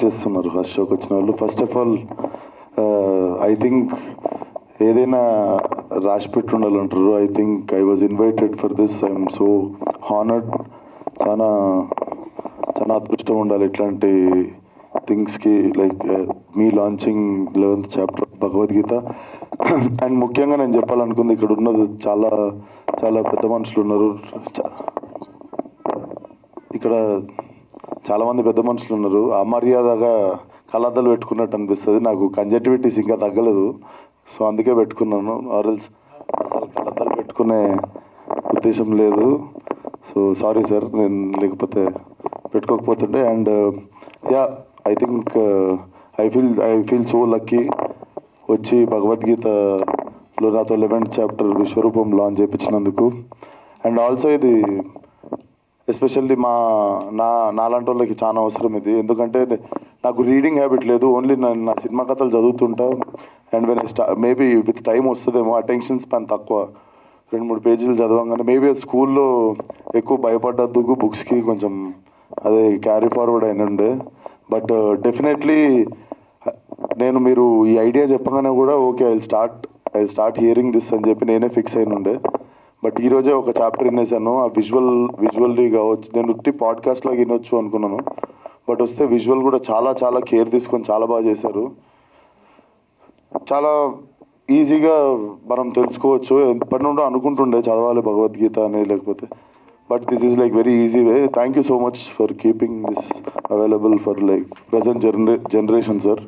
చేస్తున్నారు ఫస్ట్ షోకి వచ్చిన వాళ్ళు. First of all I think ఏదైనా రాసి పెట్టి ఉండాలంటారు. I think I was invited for this. I'm so honoured. చాలా చాలా అదృష్టం ఉండాలి ఇట్లాంటి థింగ్స్కి. లైక్ మీ launching 11th chapter Bhagavad Gita. And ముఖ్యంగా నేను చెప్పాలనుకుంది, ఇక్కడ ఉన్నది చాలా చాలా పెద్ద మనుషులు ఉన్నారు. ఇక్కడ చాలామంది పెద్ద మనుషులు ఉన్నారు. అమర్యాదగా కళ్ళద్దాలు పెట్టుకున్నట్టు అనిపిస్తుంది. నాకు కంజక్టివిటీస్ ఇంకా తగ్గలేదు, సో అందుకే పెట్టుకున్నాను. ఆర్ఎల్స్ అసలు కళ్ళద్దాలు పెట్టుకునే ఉద్దేశం లేదు. సో సారీ సార్, నేను లేకపోతే పెట్టుకోకపోతుండే. And yeah, I think I feel so lucky వచ్చి భగవద్గీతలో నాతో 11th చాప్టర్ విశ్వరూపం లాంచ్ చేయించినందుకు. అండ్ ఆల్సో ఇది ఎస్పెషల్లీ నాలాంటి వాళ్ళకి చాలా అవసరం ఇది. ఎందుకంటే నాకు రీడింగ్ హ్యాబిట్ లేదు. ఓన్లీ నా సినిమా కథలు చదువుతుంటా. And when maybe with time వస్తుందేమో, అటెన్షన్ స్పాన్ తక్కువ. 2-3 పేజీలు చదవంగానే మేబీ స్కూల్లో ఎక్కువ భయపడ్డదుకు బుక్స్కి కొంచెం అదే క్యారీ ఫార్వర్డ్ అయినండే. బట్ డెఫినెట్లీ నేను మీరు ఈ ఐడియా చెప్పగానే కూడా okay I start hearing this అని చెప్పి నేనే ఫిక్స్ అయినుండే. బట్ ఈరోజే ఒక చాప్టర్ వినేసాను. ఆ విజువల్లీ కావచ్చు, నేను ఉట్టి పాడ్కాస్ట్ లాగా వినొచ్చు అనుకున్నాను. బట్ వస్తే విజువల్ కూడా చాలా చాలా కేర్ తీసుకొని చాలా బాగా చేశారు. చాలా ఈజీగా మనం తెలుసుకోవచ్చు. ఎప్పటి నుండో అనుకుంటుండే చదవాలి భగవద్గీత అని, లేకపోతే but this is like very easy way. Thank you so much for keeping this available for like present generation sir.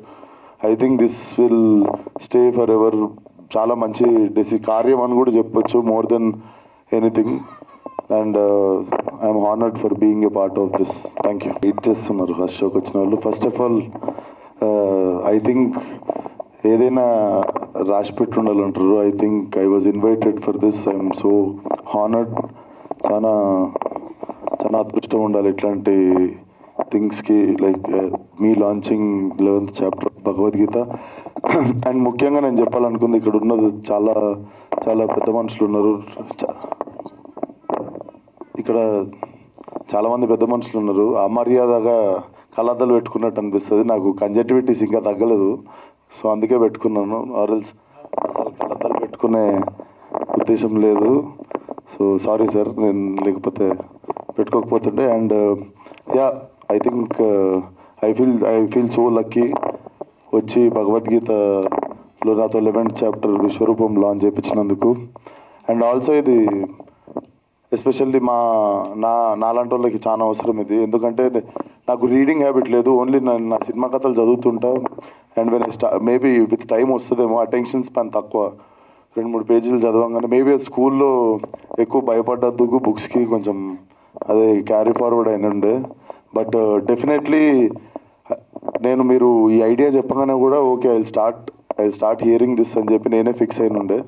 I think this will stay for ever. చాలా మంచి కార్యం అని కూడా చెప్పొచ్చు, more than anything. And I'm honoured for being a part of this. Thank you. Wait చేస్తున్నారు first షోకి వచ్చిన వాళ్ళు. First of all I think ఏదైనా రాసి పెట్టి ఉండాలంటారు. I think I was invited for this. I'm so honoured. చాలా చాలా అదృష్టం ఉండాలి ఇట్లాంటి థింగ్స్కి. లైక్ మీ launching 11th chapter Bhagavad Gita. And ముఖ్యంగా నేను చెప్పాలనుకుంది, ఇక్కడ ఉన్నది చాలా చాలా పెద్ద మనుషులు ఉన్నారు. ఇక్కడ చాలామంది పెద్ద మనుషులు ఉన్నారు. అమర్యాదగా కళ్ళద్దాలు పెట్టుకున్నట్టు అనిపిస్తుంది. నాకు కంజక్టివిటీస్ ఇంకా తగ్గలేదు, సో అందుకే పెట్టుకున్నాను. ఆర్ఎల్స్ అసలు కళ్ళద్దాలు పెట్టుకునే ఉద్దేశం లేదు. సో సారీ సార్, నేను లేకపోతే పెట్టుకోకపోతుండే. And yeah, I think I feel so lucky వచ్చి భగవద్గీతలో నాతో 11th చాప్టర్ విశ్వరూపం లాంచ్ చేయించినందుకు. అండ్ ఆల్సో ఇది ఎస్పెషల్లీ నాలాంటి వాళ్ళకి చాలా అవసరం ఇది. ఎందుకంటే నాకు రీడింగ్ హ్యాబిట్ లేదు. ఓన్లీ నా సినిమా కథలు చదువుతుంటా. And when maybe with time వస్తుందేమో, అటెన్షన్ స్పాన్ తక్కువ. 2-3 పేజీలు చదవంగానే మేబీ స్కూల్లో ఎక్కువ భయపడ్డదుకు బుక్స్కి కొంచెం అదే క్యారీ ఫార్వర్డ్ అయినండే. బట్ డెఫినెట్లీ నేను మీరు ఈ ఐడియా చెప్పగానే కూడా okay I start hearing this అని చెప్పి నేనే ఫిక్స్ అయినుండే.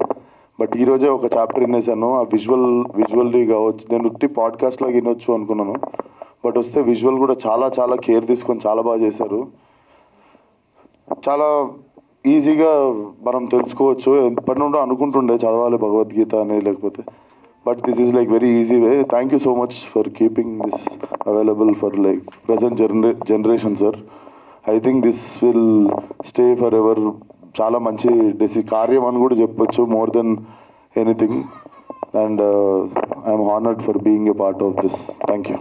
బట్ ఈరోజే ఒక చాప్టర్ వినేసాను. ఆ విజువల్లీ కావచ్చు, నేను ఉట్టి పాడ్కాస్ట్ లాగా వినొచ్చు అనుకున్నాను. బట్ వస్తే విజువల్ కూడా చాలా చాలా కేర్ తీసుకొని చాలా బాగా చేశారు. చాలా ఈజీగా మనం తెలుసుకోవచ్చు. ఎప్పటి నుండో అనుకుంటుండే చదవాలి భగవద్గీత అని, లేకపోతే but this is like very easy way. Thank you so much for keeping this available for like present generation sir. I think this will stay for ever. చాలా మంచి కార్యం అని కూడా చెప్పొచ్చు, more than anything. And I'm honoured for being a part of this. Thank you.